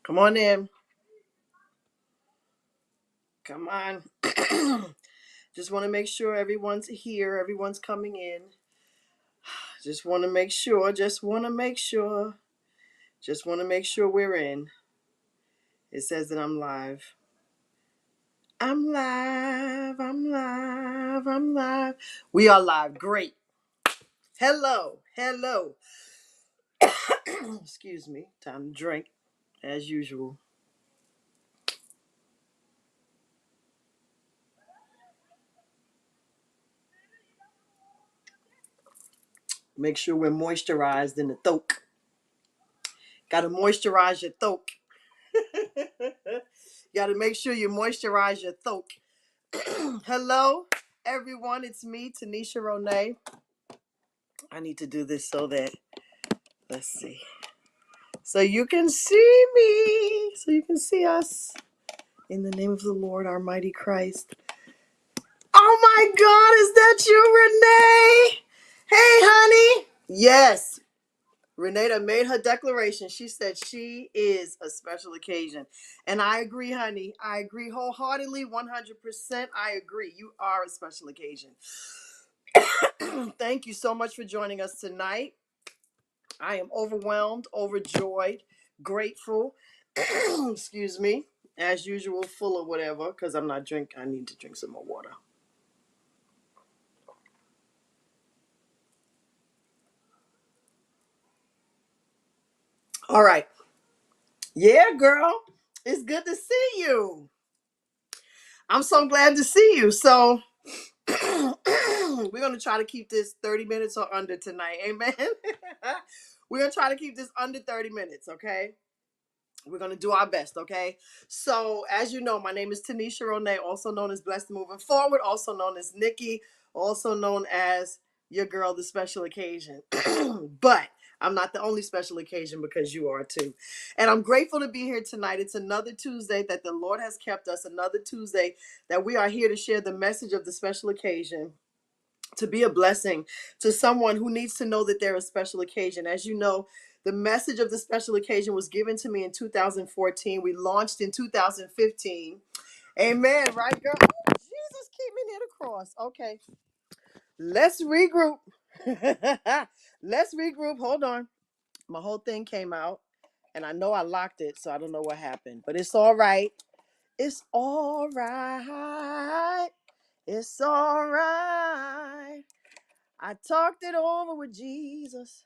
Come on in. Come on. Just want to make sure everyone's here. Everyone's coming in. Just want to make sure. Just want to make sure. Just want to make sure we're in. It says that I'm live. I'm live. I'm live. I'm live. We are live. Great. Hello. Hello. Excuse me. Time to drink as usual. Make sure we're moisturized in the throat. Got to moisturize your throat. Got to make sure you moisturize your throat. Hello, everyone. It's me, Tanisha Ronay. I need to do this so that, let's see, so you can see me, so you can see us. In the name of the Lord, our mighty Christ. Oh my God, is that you, Renee? Hey, honey. Yes, Renata made her declaration. She said she is a special occasion. And I agree, honey. I agree wholeheartedly, 100%. I agree. You are a special occasion. Thank you so much for joining us tonight. I am overwhelmed, overjoyed, grateful. Excuse me. As usual, full of whatever, because I'm not drink. I need to drink some more water. All right. Yeah, girl. It's good to see you. I'm so glad to see you. So we're going to try to keep this 30 minutes or under tonight. Amen. We're going to try to keep this under 30 minutes, okay? We're going to do our best, okay? So, as you know, my name is Tanisha Ronay, also known as Blessed Moving Forward, also known as Nikki, also known as your girl, The Special Occasion. But I'm not the only special occasion because you are too. And I'm grateful to be here tonight. It's another Tuesday that the Lord has kept us, another Tuesday that we are here to share the message of the special occasion, to be a blessing to someone who needs to know that they're a special occasion. As you know, the message of the special occasion was given to me in 2014. We launched in 2015. Amen, right, girl? Oh, Jesus, keep me near the cross. Okay, let's regroup. Let's regroup. Hold on. My whole thing came out, and I know I locked it, so I don't know what happened. But it's all right. It's all right. It's all right. I talked it over with Jesus,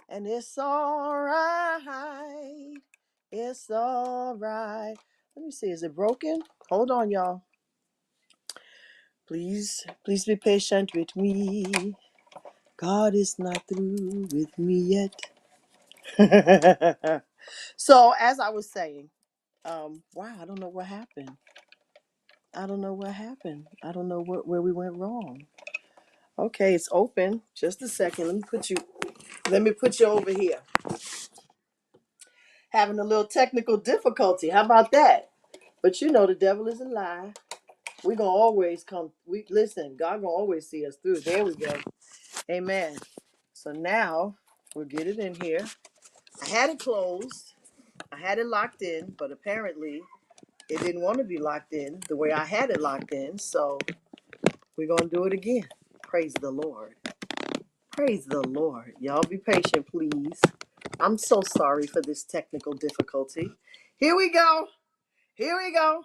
and it's all right. It's all right. Let me see. Is it broken? Hold on, y'all. Please be patient with me. God is not through with me yet. So, as I was saying, wow, I don't know what happened. I don't know what happened. I don't know where we went wrong. Okay, it's open. Just a second. Let me put you over here. Having a little technical difficulty. How about that? But you know the devil is a lie. We gonna always come. We listen. God gonna always see us through. There we go. Amen. So now we'll get it in here. I had it closed. I had it locked in, but apparently it didn't want to be locked in the way I had it locked in. So we're gonna do it again. Praise the Lord. Praise the Lord. Y'all be patient, please. I'm so sorry for this technical difficulty. Here we go. Here we go.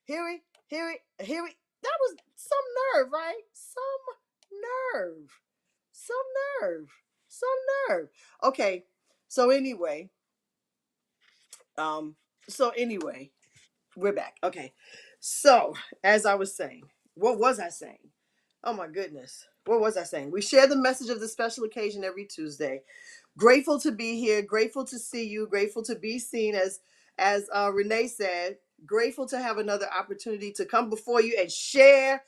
Here we. That was some nerve, right? Nerve. Some nerve. Some nerve. Okay. So anyway, um, so anyway, we're back. Okay. So as I was saying, what was I saying? Oh my goodness. What was I saying? We share the message of the special occasion every Tuesday. Grateful to be here, grateful to see you, grateful to be seen as Renee said, grateful to have another opportunity to come before you and share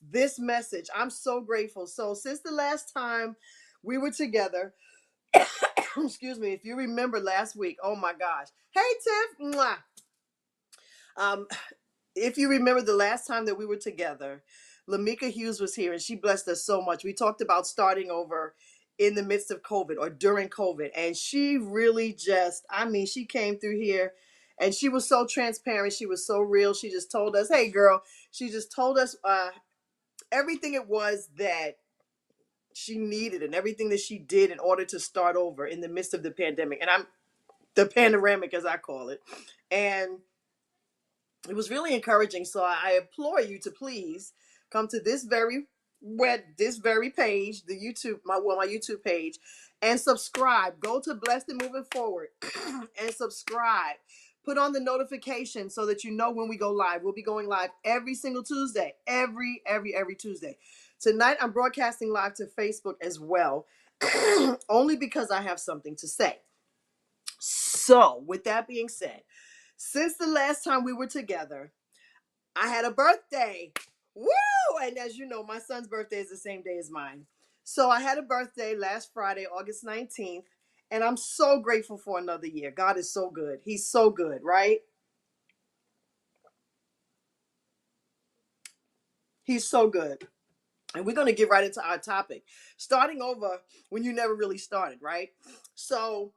this message. I'm so grateful. So since the last time we were together, excuse me, if you remember last week, oh my gosh. Hey Tiff. Mwah. Um, if you remember the last time that we were together, Lamika Hughes was here and she blessed us so much. We talked about starting over in the midst of COVID or during COVID. And she really just, I mean, she came through here And she was so transparent. She was so real. She just told us, hey, girl, she just told us everything it was that she needed and everything that she did in order to start over in the midst of the pandemic. And I'm the panoramic, as I call it. And it was really encouraging. So I implore you to please come to this very page, the YouTube, my YouTube page, and subscribe. Go to Blessed and Moving Forward and subscribe. Put on the notification so that you know when we go live. We'll be going live every single Tuesday, every Tuesday. Tonight I'm broadcasting live to Facebook as well, only because I have something to say. So, with that being said, since the last time we were together, I had a birthday. Woo! And as you know, my son's birthday is the same day as mine. So I had a birthday last Friday, August 19th, and I'm so grateful for another year. God is so good. He's so good, right? He's so good. And we're going to get right into our topic. Starting over when you never really started, right? So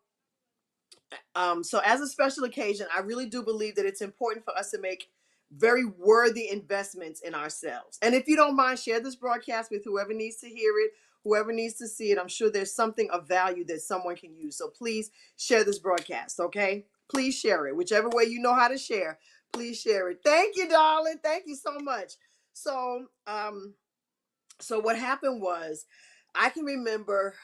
so as a special occasion, I really do believe that it's important for us to make very worthy investments in ourselves. And if you don't mind, share this broadcast with whoever needs to hear it, whoever needs to see it. I'm sure there's something of value that someone can use. So please share this broadcast, okay? Please share it. Whichever way you know how to share, please share it. Thank you, darling. Thank you so much. So, so what happened was I can remember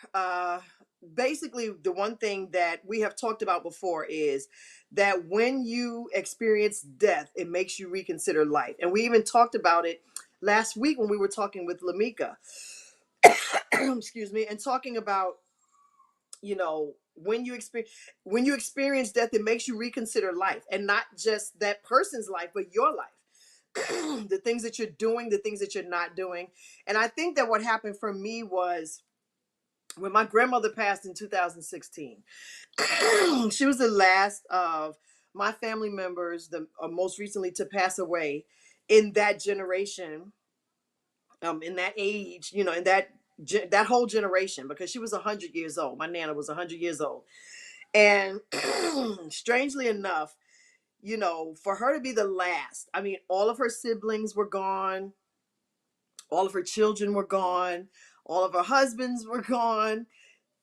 basically the one thing that we have talked about before is that when you experience death, it makes you reconsider life. And we even talked about it last week when we were talking with Lamika, excuse me, and talking about, you know, when you experience death, it makes you reconsider life, and not just that person's life, but your life. The things that you're doing, the things that you're not doing. And I think that what happened for me was when my grandmother passed in 2016. She was the last of my family members, the most recently to pass away in that generation, in that age, you know, in that whole generation, because she was 100 years old. My nana was 100 years old. And strangely enough, you know, for her to be the last, I mean, all of her siblings were gone, all of her children were gone, all of her husbands were gone.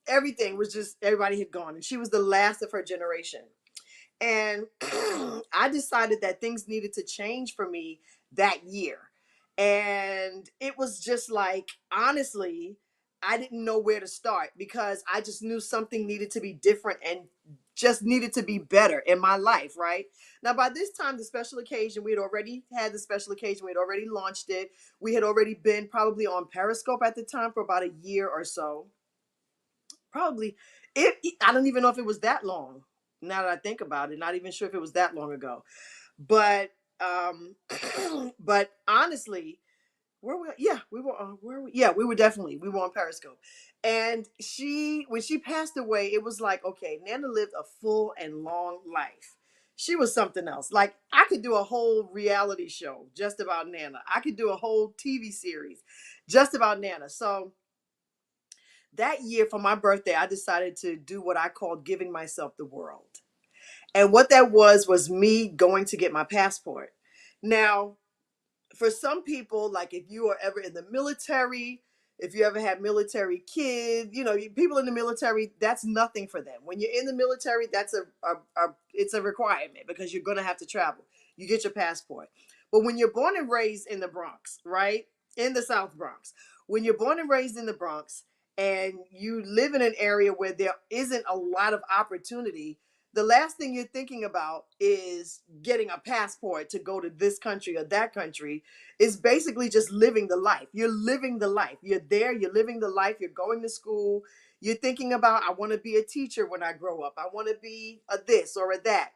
Everything was just, everybody had gone. And she was the last of her generation. And I decided that things needed to change for me that year. And it was just like, honestly, I didn't know where to start because I just knew something needed to be different and just needed to be better in my life, right? Now, by this time, the special occasion, we had already had the special occasion, we had already launched it. We had already been probably on Periscope at the time for about a year or so. Probably, I don't even know if it was that long. Now that I think about it, not even sure if it was that long ago. But but honestly, where we yeah, we were on where we yeah, we were on Periscope. And when she passed away, it was like, okay, Nana lived a full and long life. She was something else. Like, I could do a whole reality show just about Nana. I could do a whole TV series just about Nana. So that year for my birthday, I decided to do what I called giving myself the world. And what that was me going to get my passport. Now, for some people, like if you are ever in the military, if you ever had military kids, you know, people in the military, that's nothing for them. When you're in the military, that's it's a requirement because you're going to have to travel. You get your passport. But when you're born and raised in the Bronx, right? In the South Bronx, when you're born and raised in the Bronx and you live in an area where there isn't a lot of opportunity, the last thing you're thinking about is getting a passport to go to this country or that country. Is basically just living the life. You're living the life. You're there, you're living the life, you're going to school. You're thinking about, I want to be a teacher when I grow up. I want to be a this or a that.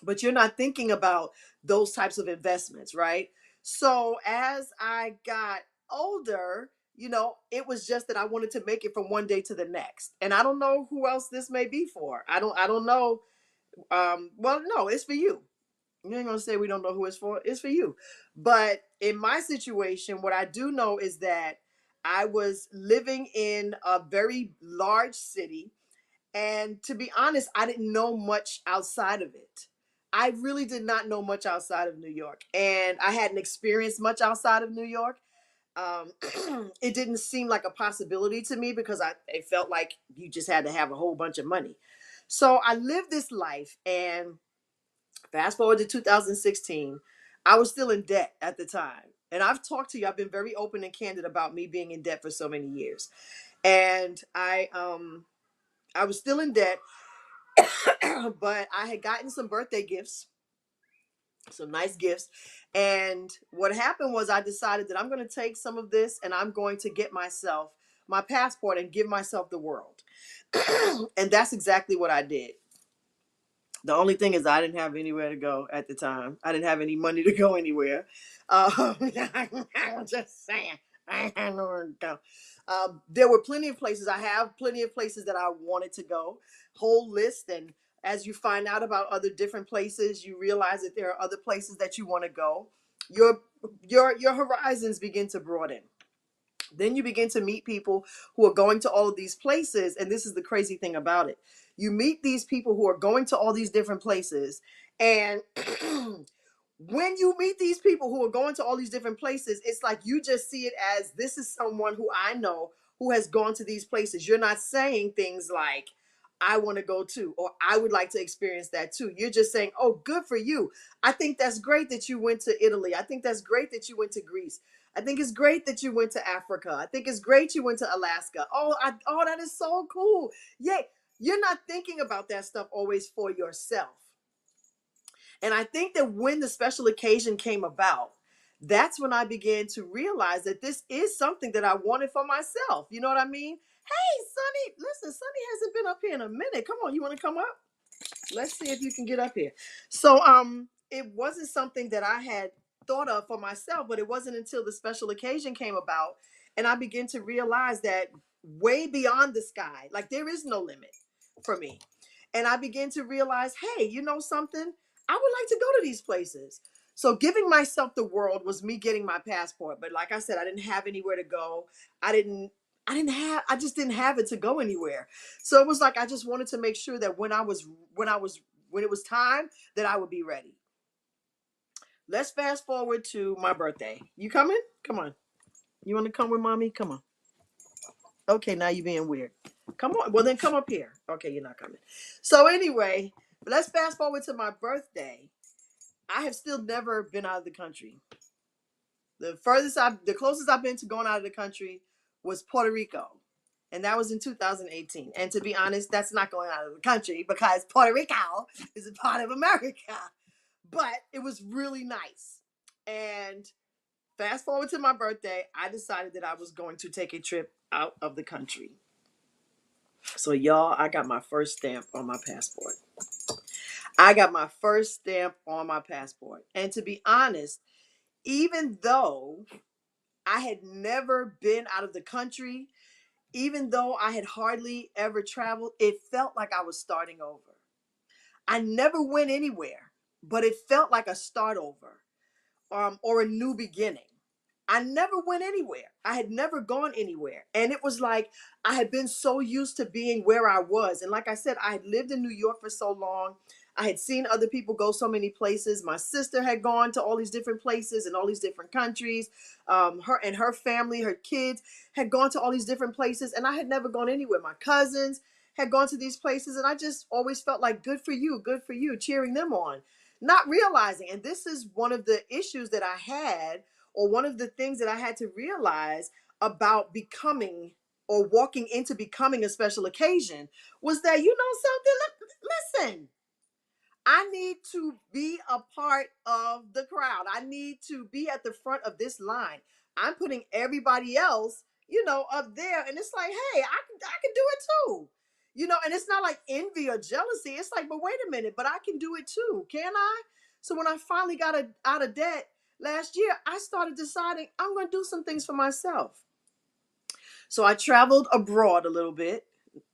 But you're not thinking about those types of investments, right? So as I got older, you know, it was just that I wanted to make it from one day to the next. And I don't know who else this may be for. I don't know. Well, no, it's for you. You ain't gonna say we don't know who it's for. It's for you. But in my situation, what I do know is that I was living in a very large city. And to be honest, I didn't know much outside of it. I really did not know much outside of New York, and I hadn't experienced much outside of New York. Um, it didn't seem like a possibility to me because it felt like you just had to have a whole bunch of money. So I lived this life, and fast forward to 2016, I was still in debt at the time. And I've talked to you, I've been very open and candid about me being in debt for so many years. And I was still in debt, but I had gotten some birthday gifts, some nice gifts. And what happened was I decided that I'm going to take some of this and I'm going to get myself my passport and give myself the world. And that's exactly what I did. The only thing is I didn't have anywhere to go at the time. I didn't have any money to go anywhere. I'm just saying. I had nowhere to go. There were plenty of places. I have plenty of places that I wanted to go. Whole list. And as you find out about other different places, you realize that there are other places that you want to go. Your your horizons begin to broaden. Then you begin to meet people who are going to all of these places. And this is the crazy thing about it. You meet these people who are going to all these different places. And when you meet these people who are going to all these different places, it's like you just see it as this is someone who I know who has gone to these places. You're not saying things like, I want to go too, or I would like to experience that too. You're just saying, oh, good for you. I think that's great that you went to Italy. I think that's great that you went to Greece. I think it's great that you went to Africa. I think it's great you went to Alaska. Oh, that is so cool. Yay. You're not thinking about that stuff always for yourself. And I think that when the special occasion came about, that's when I began to realize that this is something that I wanted for myself. You know what I mean? Hey, Sonny, listen, Sonny hasn't been up here in a minute. Come on, you want to come up? Let's see if you can get up here. So it wasn't something that I had thought of for myself, but it wasn't until the special occasion came about and I began to realize that way beyond the sky, like there is no limit for me. And I began to realize, hey, you know something? I would like to go to these places. So giving myself the world was me getting my passport. But like I said, I didn't have anywhere to go. I didn't I just didn't have it to go anywhere. So it was like I just wanted to make sure that when it was time that I would be ready. Let's fast forward to my birthday. You coming? Come on. You want to come with mommy? Come on. Okay, now you're being weird. Come on. Well, then come up here. Okay, you're not coming. So anyway, let's fast forward to my birthday. I have still never been out of the country. The closest I've been to going out of the country was Puerto Rico, and that was in 2018. And to be honest, that's not going out of the country because Puerto Rico is a part of America. But it was really nice. And fast forward to my birthday, I decided that I was going to take a trip out of the country. So y'all, I got my first stamp on my passport. I got my first stamp on my passport. And to be honest, even though I had never been out of the country, even though I had hardly ever traveled, it felt like I was starting over. I never went anywhere, but it felt like a start over, or a new beginning. I never went anywhere. I had never gone anywhere. And it was like I had been so used to being where I was. And like I said, I had lived in New York for so long. I had seen other people go so many places. My sister had gone to all these different places in all these different countries. Her and her family, her kids had gone to all these different places. And I had never gone anywhere. My cousins had gone to these places. And I just always felt like, good for you, cheering them on. Not realizing, and this is one of the issues that I had, or one of the things that I had to realize about becoming or walking into becoming a special occasion was that, you know something, listen, I need to be a part of the crowd. I need to be at the front of this line. I'm putting everybody else, up there. And it's like, hey, I can do it too. And it's not like envy or jealousy. It's like, but wait a minute, but I can do it too. Can I? So when I finally got out of debt last year, I started deciding I'm going to do some things for myself. So I traveled abroad a little bit,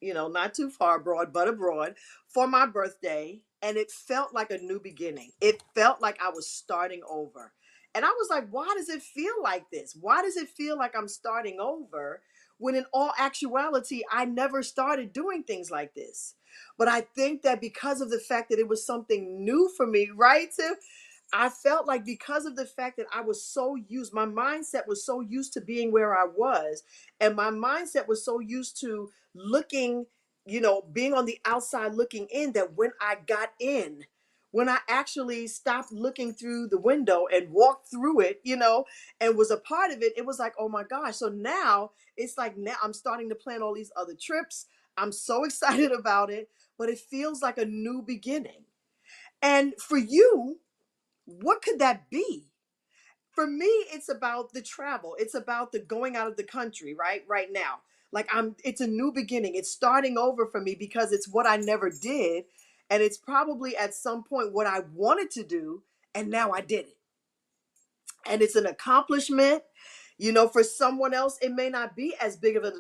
not too far abroad, but abroad for my birthday. And it felt like a new beginning. It felt like I was starting over. And I was like, why does it feel like this? Why does it feel like I'm starting over when in all actuality, I never started doing things like this? But I think that because of the fact that it was something new for me, right, Tiff? I felt like because of the fact that I was so used, my mindset was so used to being where I was, and my mindset was so used to looking, being on the outside looking in, that when I got in, when I actually stopped looking through the window and walked through it, and was a part of it, it was like, oh my gosh. So now it's like, now I'm starting to plan all these other trips. I'm so excited about it, but it feels like a new beginning. And for you, what could that be? For me, it's about the travel. It's about the going out of the country, right now. Like, it's a new beginning. It's starting over for me because it's what I never did. And it's probably at some point what I wanted to do. And now I did it, and it's an accomplishment. For someone else it may not be as big of a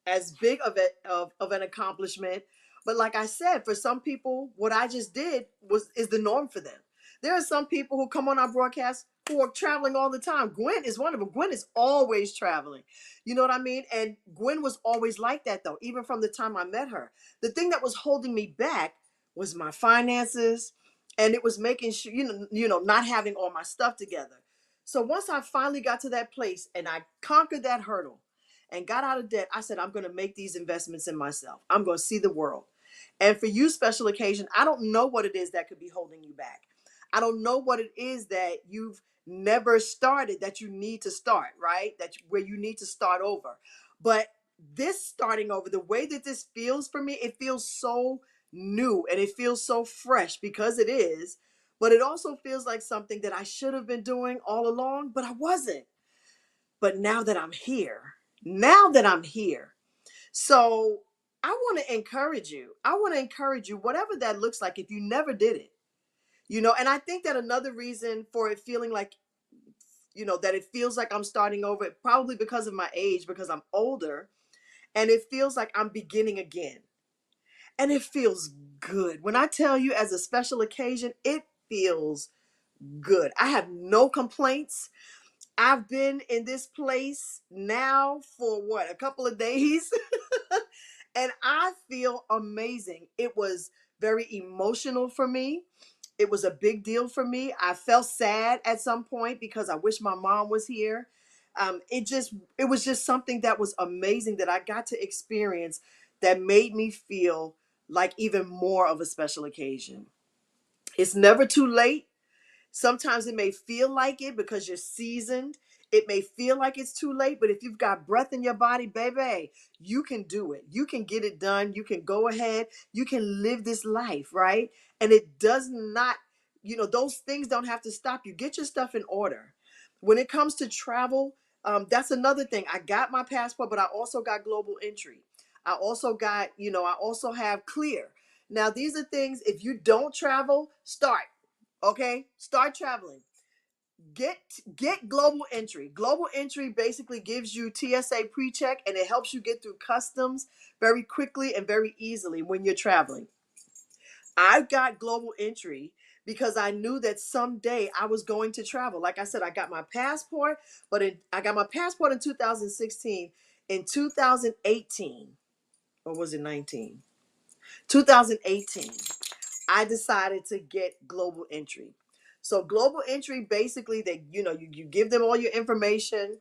as big of it of an accomplishment, but like I said, for some people what I just did is the norm for them. There are some people who come on our broadcast who are traveling all the time. Gwen is one of them. Gwen is always traveling, you know what I mean? And Gwen was always like that, though, even from the time I met her. The thing that was holding me back was my finances, and it was making sure, not having all my stuff together. So once I finally got to that place and I conquered that hurdle and got out of debt, I said, I'm going to make these investments in myself. I'm going to see the world. And for you, special occasion, I don't know what it is that could be holding you back. I don't know what it is that you've never started that you need to start, right? Where you need to start over. But this starting over, the way that this feels for me, it feels so new and it feels so fresh because it is, but it also feels like something that I should have been doing all along, but I wasn't. But now that I'm here, so I want to encourage you. I want to encourage you, whatever that looks like, if you never did it, and I think that another reason for it feeling like, that it feels like I'm starting over, probably because of my age, because I'm older, and it feels like I'm beginning again. And it feels good. When I tell you, as a special occasion, it feels good. I have no complaints. I've been in this place now for what, a couple of days, and I feel amazing. It was very emotional for me. It was a big deal for me. I felt sad at some point because I wish my mom was here. It was just something that was amazing that I got to experience, that made me feel like even more of a special occasion. It's never too late. Sometimes it may feel like it because you're seasoned. It may feel like it's too late, but if you've got breath in your body, baby, you can do it. You can get it done. You can go ahead. You can live this life, right? And it does not, those things don't have to stop you. Get your stuff in order. When it comes to travel, that's another thing. I got my passport, but I also got global entry. I also have clear. Now, these are things, if you don't travel, start. Okay, start traveling. Get get global entry. Global entry basically gives you TSA pre-check, and it helps you get through customs very quickly and very easily when you're traveling. I got global entry because I knew that someday I was going to travel. Like I said, I got my passport, I got my passport in 2016. In 2018, or was it 19? 2018. I decided to get global entry. So global entry, basically, you give them all your information,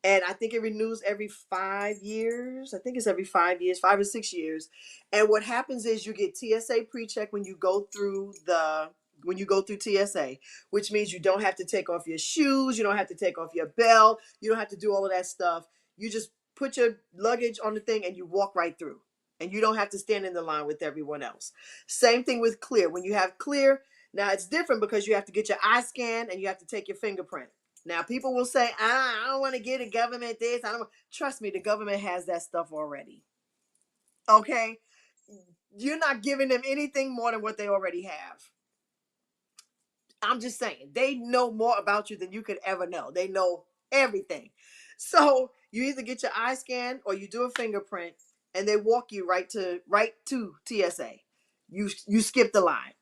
and I think it renews every 5 years. I think it's every 5 years, 5 or 6 years. And what happens is you get TSA pre-check when you go through TSA, which means you don't have to take off your shoes, you don't have to take off your belt, you don't have to do all of that stuff. You just put your luggage on the thing and you walk right through. And you don't have to stand in the line with everyone else. Same thing with clear. When you have clear, now it's different because you have to get your eye scan and you have to take your fingerprint. Now people will say, I don't want to get a government this. I don't. Trust me, the government has that stuff already. Okay, you're not giving them anything more than what they already have. I'm just saying, they know more about you than you could ever know. They know everything. So you either get your eye scan or you do a fingerprint, and they walk you right to TSA. You skip the line.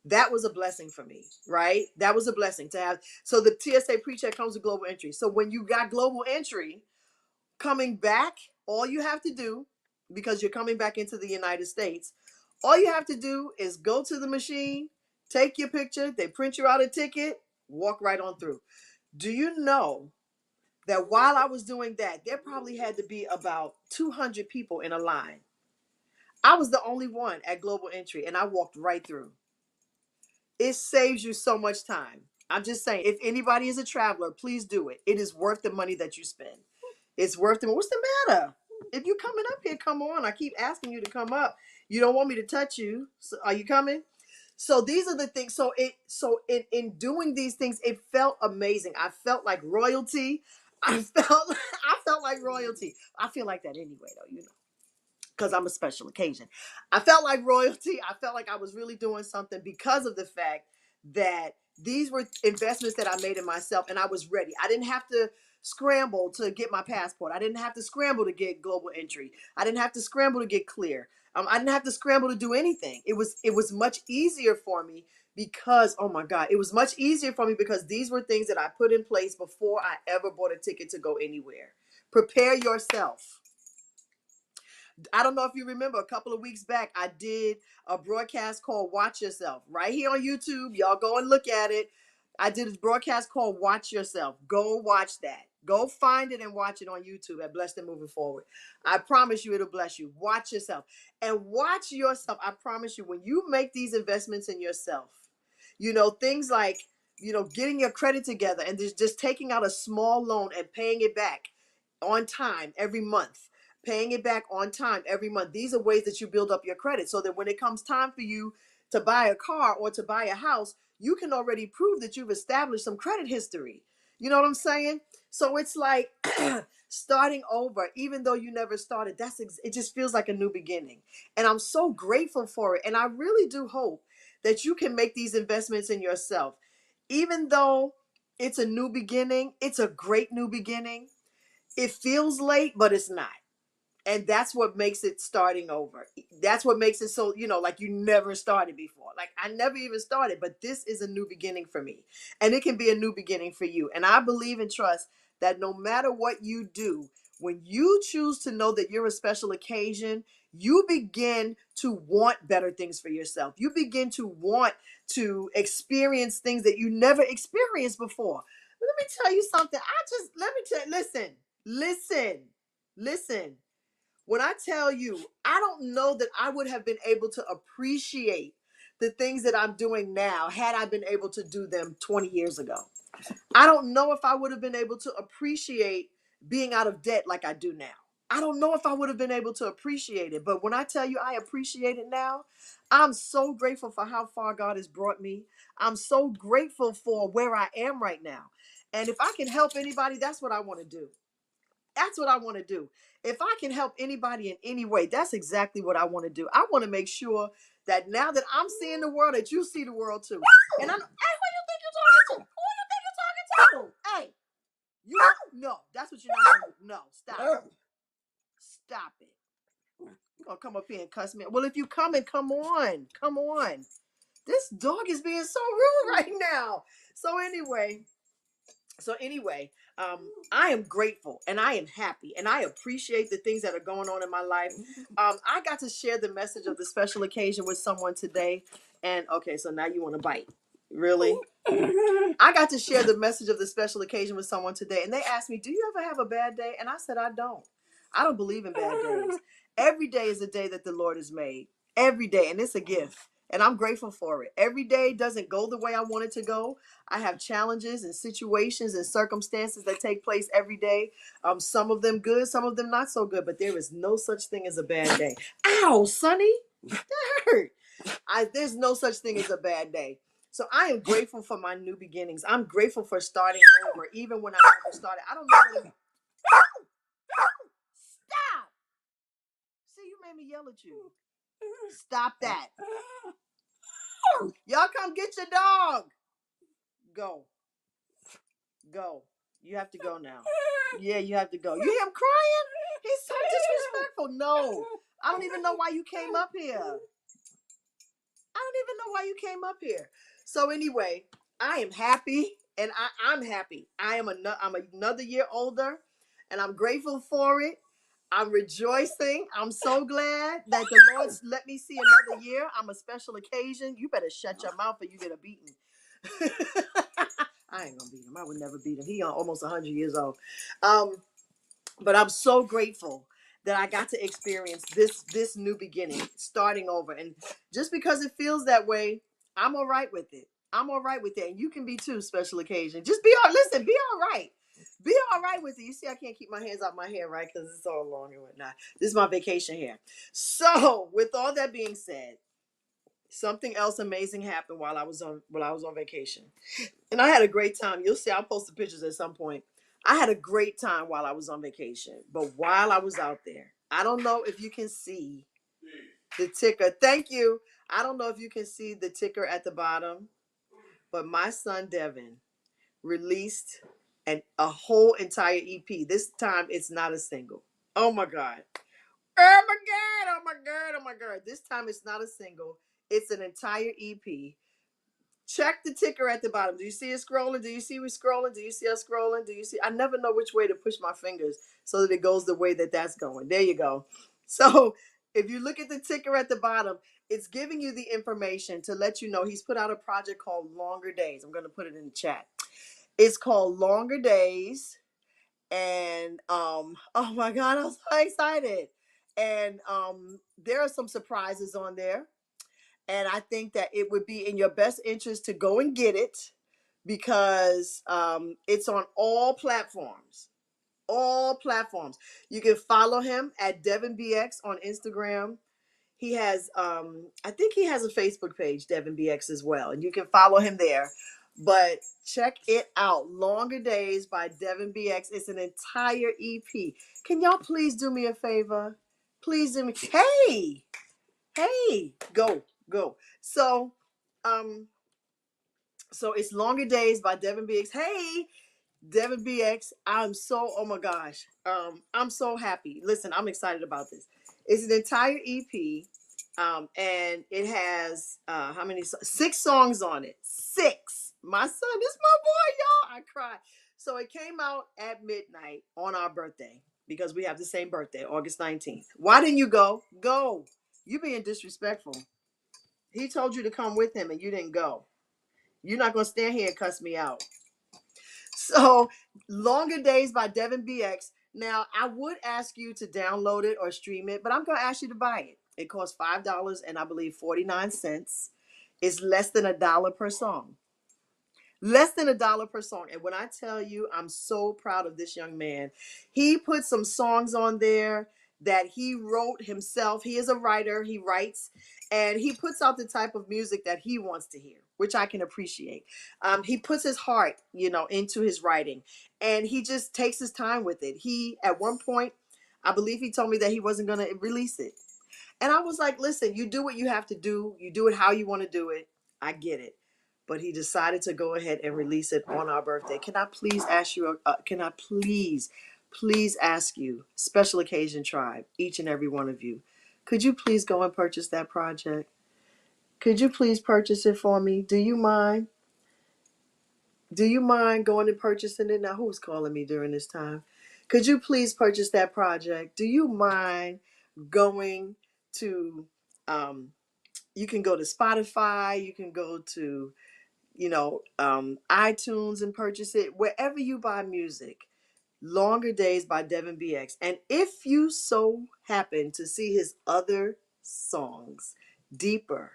That was a blessing for me, right? That was a blessing to have. So the TSA PreCheck comes with global entry. So when you got global entry coming back, all you have to do, because you're coming back into the United States, all you have to do is go to the machine, take your picture, they print you out a ticket, walk right on through. Do you know that while I was doing that, there probably had to be about 200 people in a line? I was the only one at global entry and I walked right through. It saves you so much time. I'm just saying, if anybody is a traveler, please do it. It is worth the money that you spend. It's worth it. What's the matter? If you coming up here, come on. I keep asking you to come up. You don't want me to touch you. So are you coming? So these are the things. So in doing these things, it felt amazing. I felt like royalty. I felt like royalty. I feel like that anyway, though, you know, because I'm a special occasion. I felt like royalty. I felt like I was really doing something because of the fact that these were investments that I made in myself and I was ready. I didn't have to scramble to get my passport. I didn't have to scramble to get global entry. I didn't have to scramble to get clear. I didn't have to scramble to do anything. It was much easier for me because, oh my God, it was much easier for me because these were things that I put in place before I ever bought a ticket to go anywhere. Prepare yourself. I don't know if you remember, a couple of weeks back, I did a broadcast called Watch Yourself right here on YouTube. Y'all go and look at it. I did a broadcast called Watch Yourself. Go watch that. Go find it and watch it on YouTube at Blessed and Moving Forward. I promise you it'll bless you. Watch yourself. And watch yourself. I promise you, when you make these investments in yourself, you know, things like, you know, getting your credit together and just taking out a small loan and paying it back on time every month. Paying it back on time every month. These are ways that you build up your credit so that when it comes time for you to buy a car or to buy a house, you can already prove that you've established some credit history. You know what I'm saying? So it's like starting over, even though you never started. It just feels like a new beginning. And I'm so grateful for it. And I really do hope that you can make these investments in yourself. Even though it's a new beginning, it's a great new beginning. It feels late, but it's not. And that's what makes it starting over. That's what makes it so, you know, like you never started before. Like I never even started, but this is a new beginning for me. And it can be a new beginning for you. And I believe and trust that no matter what you do, when you choose to know that you're a special occasion, you begin to want better things for yourself. You begin to want to experience things that you never experienced before. Let me tell you something. Listen. When I tell you, I don't know that I would have been able to appreciate the things that I'm doing now had I been able to do them 20 years ago. I don't know if I would have been able to appreciate being out of debt like I do now. I don't know if I would have been able to appreciate it. But when I tell you I appreciate it now, I'm so grateful for how far God has brought me. I'm so grateful for where I am right now. And if I can help anybody, that's what I want to do. That's what I want to do. If I can help anybody in any way, that's exactly what I want to do. I want to make sure that now that I'm seeing the world, that you see the world too. And I'm, hey, who you think you're talking to? Who you think you're talking to? Hey, you, no, that's what you're not going to do. No, stop. Stop it. You're going to come up here and cuss me. Well, if you come on. Come on. This dog is being so rude right now. So anyway, I am grateful and I am happy and I appreciate the things that are going on in my life. I got to share the message of the special occasion with someone today. And okay, so now you want to bite. Really? I got to share the message of the special occasion with someone today. And they asked me, do you ever have a bad day? And I said, I don't. I don't believe in bad days. Every day is a day that the Lord has made. Every day. And it's a gift. And I'm grateful for it. Every day doesn't go the way I want it to go. I have challenges and situations and circumstances that take place every day. Some of them good, some of them not so good. But there is no such thing as a bad day. Ow, Sonny, that hurt. There's no such thing as a bad day. So I am grateful for my new beginnings. I'm grateful for starting over, even when I never started. I don't know what it. Stop! See, you made me yell at you. Stop that. Y'all come get your dog. Go. You have to go now. Yeah, you have to go. You hear him crying? He's so disrespectful. No. I don't even know why you came up here. I don't even know know why you came up here. So anyway, I am happy, and I'm happy. I'm another year older, and I'm grateful for it. I'm rejoicing. I'm so glad that the Lord's let me see another year. I'm a special occasion. You better shut your mouth or you get a beating. I ain't gonna beat him. I would never beat him. He almost 100 years old. Um, but I'm so grateful that I got to experience this new beginning, starting over. And just because it feels that way, I'm all right with it. I'm all right with it. And you can be too, special occasion. Just be all listen, be all right. Be all right with it. You see, I can't keep my hands out my hair, right? Because it's all long and whatnot. This is my vacation hair. So, with all that being said, something else amazing happened while I was on vacation. And I had a great time. You'll see, I'll post the pictures at some point. I had a great time while I was on vacation. But while I was out there, I don't know if you can see the ticker. Thank you. I don't know if you can see the ticker at the bottom, but my son Devin released a whole entire EP. This time it's not a single. Oh my God. Oh my God. Oh my God. Oh my God. This time it's not a single. It's an entire EP. Check the ticker at the bottom. Do you see it scrolling? Do you see we scrolling? Do you see us scrolling? Do you see? I never know which way to push my fingers so that it goes the way that that's going. There you go. So if you look at the ticker at the bottom, it's giving you the information to let you know he's put out a project called Longer Days. I'm going to put it in the chat. It's called Longer Days. And oh my God, I'm so excited. And there are some surprises on there. And I think that it would be in your best interest to go and get it because it's on all platforms. All platforms. You can follow him at DevinBX on Instagram. He has, I think he has a Facebook page, DevinBX as well, and you can follow him there. But check it out, Longer Days by DevinBX. It's an entire EP. Can y'all please do me a favor? Please do me. Hey, go. So, um, so it's Longer Days by Devin BX. Hey, Devin BX, oh my gosh, I'm so happy. Listen, I'm excited about this. It's an entire EP, and it has how many? 6 songs on it. 6. My son, this is my boy, y'all. I cried. So it came out at midnight on our birthday because we have the same birthday, August 19th. Why didn't you go? Go. You being disrespectful. He told you to come with him and you didn't go. You're not gonna stand here and cuss me out. So, Longer Days by Devin BX. Now, I would ask you to download it or stream it, but I'm gonna ask you to buy it. It costs $5 and I believe 49 cents. It's less than $1 per song. Less than $1 per song. And when I tell you, I'm so proud of this young man. He put some songs on there that he wrote himself. He is a writer, he writes, and he puts out the type of music that he wants to hear, which I can appreciate. He puts his heart, into his writing, and he just takes his time with it. He, at one point, I believe he told me that he wasn't going to release it. And I was like, listen, you do what you have to do. You do it how you want to do it. I get it. But he decided to go ahead and release it on our birthday. Can I please ask you, please ask you, Special Occasion Tribe, each and every one of you, could you please go and purchase that project? Could you please purchase it for me? Do you mind? Do you mind going and purchasing it? Now, who's calling me during this time? Could you please purchase that project? Do you mind going to, you can go to Spotify, you can go to, iTunes and purchase it, wherever you buy music. Longer Days by Devin BX. And if you so happen to see his other songs, Deeper,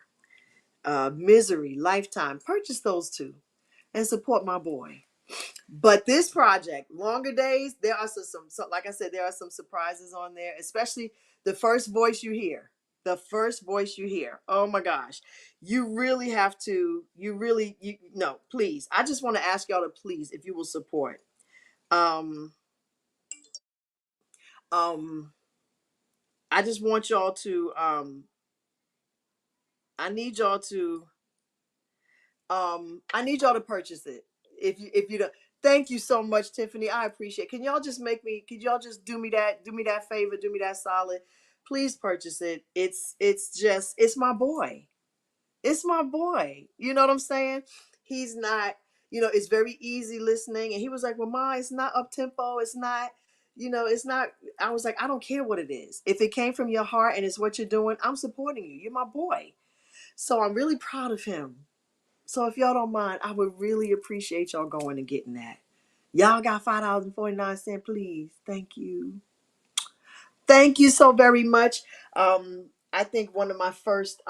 Misery, Lifetime, purchase those too and support my boy. But this project, Longer Days, there are like I said, there are some surprises on there, especially the first voice you hear. The first voice you hear. Oh my gosh. You really have to, no, please. I just want to ask y'all to please, if you will support. Um, um, I just want y'all to, I need y'all to, I need y'all to purchase it. If you don't, thank you so much, Tiffany. I appreciate it. Could y'all just do me that favor, do me that solid? Please purchase it. It's my boy. It's my boy. You know what I'm saying? He's not, it's very easy listening. And he was like, well, Ma, it's not up tempo. It's not, it's not. I was like, I don't care what it is. If it came from your heart and it's what you're doing, I'm supporting you. You're my boy. So I'm really proud of him. So if y'all don't mind, I would really appreciate y'all going and getting that. Y'all got $5.49, please. Thank you. Thank you so very much. I think one of my first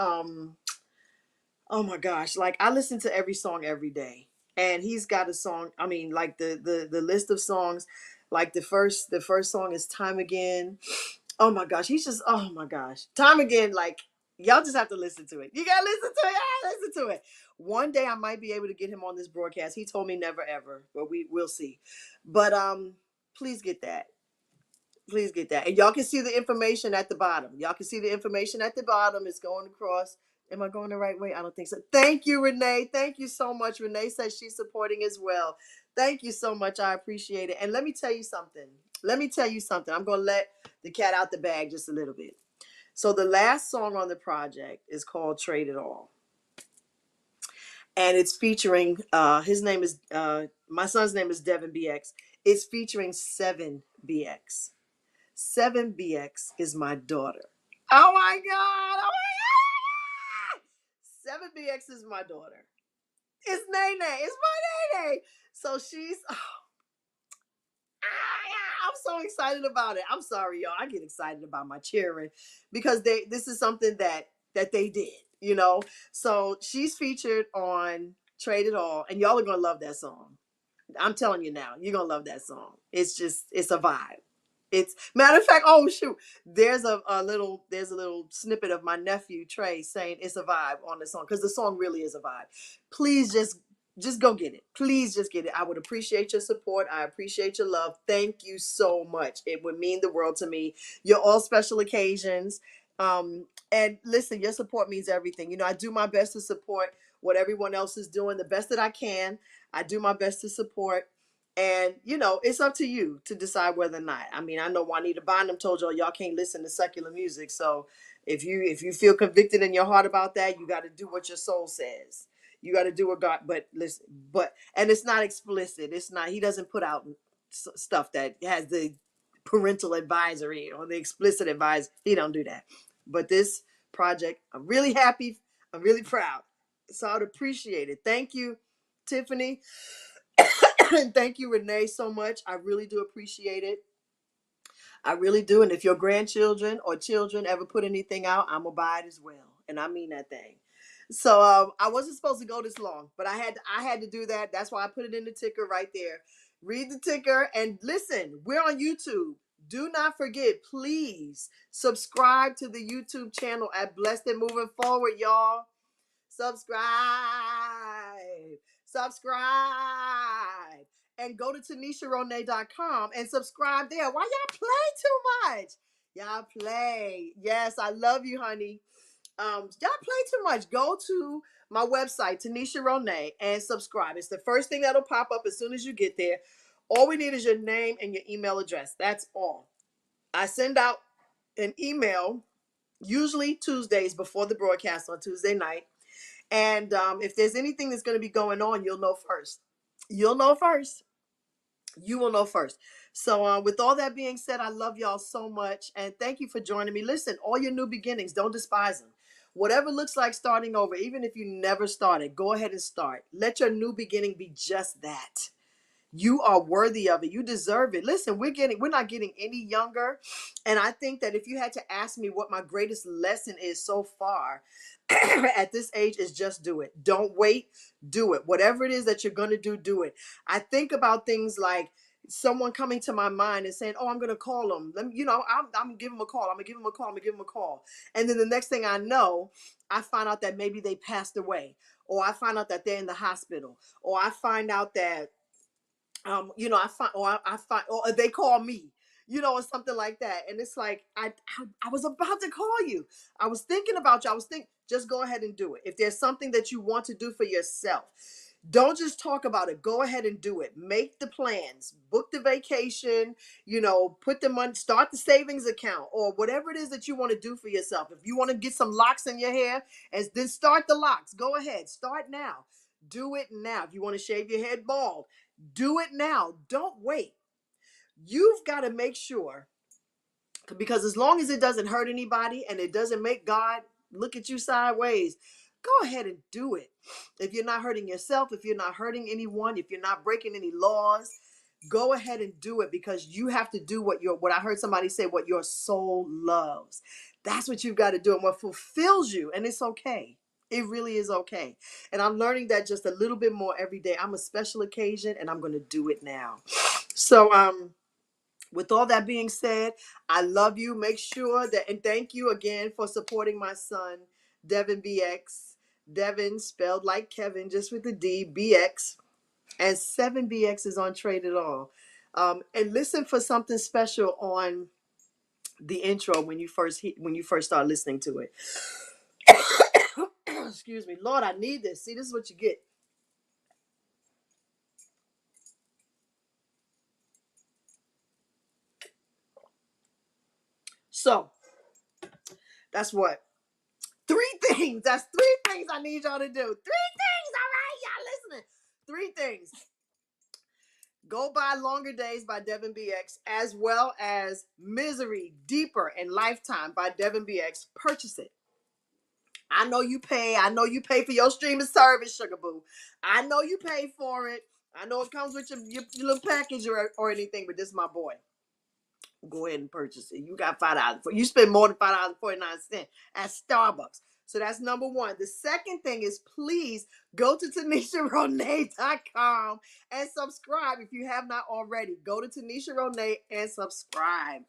oh my gosh, like I listen to every song every day. And he's got a song, I mean, like the list of songs, like the first song is Time Again. Oh my gosh, he's just oh my gosh. Time Again, like y'all just have to listen to it. You gotta listen to it. Listen to it. One day I might be able to get him on this broadcast. He told me never ever, but we'll see. But please get that. Please get that. And y'all can see the information at the bottom. Y'all can see the information at the bottom. It's going across. Am I going the right way? I don't think so. Thank you, Renee. Thank you so much. Renee says she's supporting as well. Thank you so much. I appreciate it. And let me tell you something. I'm going to let the cat out the bag just a little bit. So the last song on the project is called Trade It All. And it's featuring, his name is, my son's name is Devin BX. It's featuring 7BX. 7BX is my daughter. Oh my God. Oh my God. 7BX is my daughter. It's Nene. It's my Nene. So she's, I'm so excited about it. I'm sorry, y'all. I get excited about my children because this is something that they did, you know. So she's featured on Trade It All, and y'all are gonna love that song. I'm telling you now, you're gonna love that song. It's a vibe. It's matter of fact, oh shoot, there's a little snippet of my nephew Trey saying it's a vibe on the song because the song really is a vibe. Please just go get it. Please just get it. I would appreciate your support. I appreciate your love. Thank you so much. It would mean the world to me. You're all special occasions. And listen, your support means everything. I do my best to support what everyone else is doing, the best that I can. I do my best to support. And it's up to you to decide whether or not. I mean, I know Juanita Bynum told y'all can't listen to secular music. So if you feel convicted in your heart about that, you got to do what your soul says. You got to do what God. But listen, and it's not explicit. It's not. He doesn't put out stuff that has the parental advisory or the explicit advice. He don't do that. But this project, I'm really happy. I'm really proud. So I'd appreciate it. Thank you, Tiffany. And thank you, Renee, so much. I really do appreciate it. I really do. And if your grandchildren or children ever put anything out, I'm gonna buy it as well. And I mean that thing. So I wasn't supposed to go this long, but I had to do that. That's why I put it in the ticker right there. Read the ticker and listen. We're on YouTube. Do not forget, please subscribe to the YouTube channel at Blessed and Moving Forward, y'all. Subscribe, subscribe, and go to TanishaRonay.com and subscribe there. Why y'all play too much? Y'all play. Yes, I love you, honey. Y'all play too much. Go to my website, Tanisha Ronay, and subscribe. It's the first thing that'll pop up as soon as you get there. All we need is your name and your email address. That's all. I send out an email usually Tuesdays before the broadcast on Tuesday night. And if there's anything that's going to be going on, you'll know first. You'll know first. You will know first. So, with all that being said, I love y'all so much. And thank you for joining me. Listen, all your new beginnings, don't despise them. Whatever looks like starting over, even if you never started, go ahead and start. Let your new beginning be just that. You are worthy of it. You deserve it. Listen, we're not getting any younger. And I think that if you had to ask me what my greatest lesson is so far at this age is just do it. Don't wait. Do it. Whatever it is that you're going to do, do it. I think about things like someone coming to my mind and saying, oh, I'm going to call them. I'm going to give them a call. I'm going to give them a call. I'm going to give them a call. And then the next thing I know, I find out that maybe they passed away, or I find out that they're in the hospital, or I find out that or they call me, or something like that. And it's like, I was about to call you. I was thinking about you. Just go ahead and do it. If there's something that you want to do for yourself, Don't just talk about it. Go ahead and do it. Make the plans. Book the vacation. Put the money. Start the savings account or whatever it is that you want to do for yourself. If you want to get some locks in your hair, and then start the locks. Go ahead. Start now. Do it now. If you want to shave your head bald, do it now. Don't wait. You've got to make sure, because as long as it doesn't hurt anybody and it doesn't make God look at you sideways, go ahead and do it. If you're not hurting yourself, if you're not hurting anyone, if you're not breaking any laws, go ahead and do it, because you have to do what I heard somebody say, what your soul loves. That's what you've got to do, and what fulfills you. And it's okay. It really is okay. And I'm learning that just a little bit more every day. I'm a special occasion and I'm going to do it now. So, with all that being said, I love you. Make sure that, and thank you again for supporting my son, Devin BX. Devin, spelled like Kevin, just with the D, BX. And 7BX is on Trade It All. And listen for something special on the intro when you first start listening to it. Excuse me. Lord, I need this. See, this is what you get. So, that's what? Three things. That's three things I need y'all to do. Three things. All right, y'all listening. Three things. Go buy Longer Days by Devin BX, as well as Misery, Deeper, and Lifetime by Devin BX. Purchase it. I know you pay. I know you pay for your streaming service, Sugar Boo. I know you pay for it. I know it comes with your little package or anything, but this is my boy. Go ahead and purchase it. You got $5. You spend more than $5.49 at Starbucks. So that's number one. The second thing is, please go to TanishaRonay.com and subscribe if you have not already. Go to Tanisha Ronay and subscribe.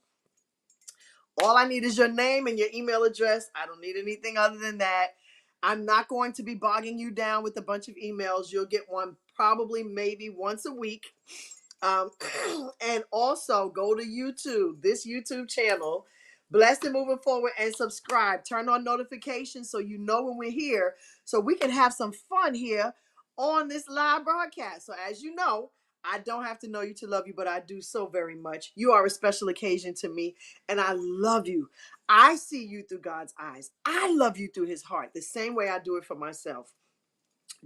All I need is your name and your email address. I don't need anything other than that. I'm not going to be bogging you down with a bunch of emails. You'll get one probably maybe once a week. And also go to YouTube, this YouTube channel, Blessed and Moving Forward, and subscribe. Turn on notifications so you know when we're here, so we can have some fun here on this live broadcast. So as you know, I don't have to know you to love you, but I do so very much. You are a special occasion to me, and I love you. I see you through God's eyes. I love you through his heart, the same way I do it for myself.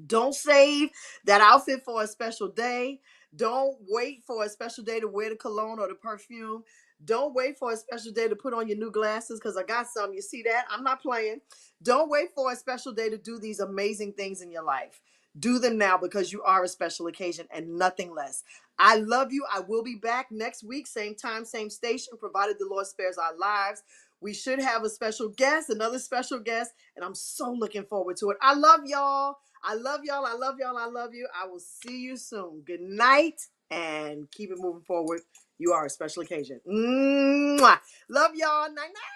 Don't save that outfit for a special day. Don't wait for a special day to wear the cologne or the perfume. Don't wait for a special day to put on your new glasses, because I got some. You see that? I'm not playing. Don't wait for a special day to do these amazing things in your life. Do them now, because you are a special occasion and nothing less. I love you. I will be back next week, same time, same station, provided the Lord spares our lives. We should have a special guest, another special guest, and I'm so looking forward to it. I love y'all. I love y'all. I love y'all. I love you. I will see you soon. Good night, and keep it moving forward. You are a special occasion. Mwah. Love y'all. Night night.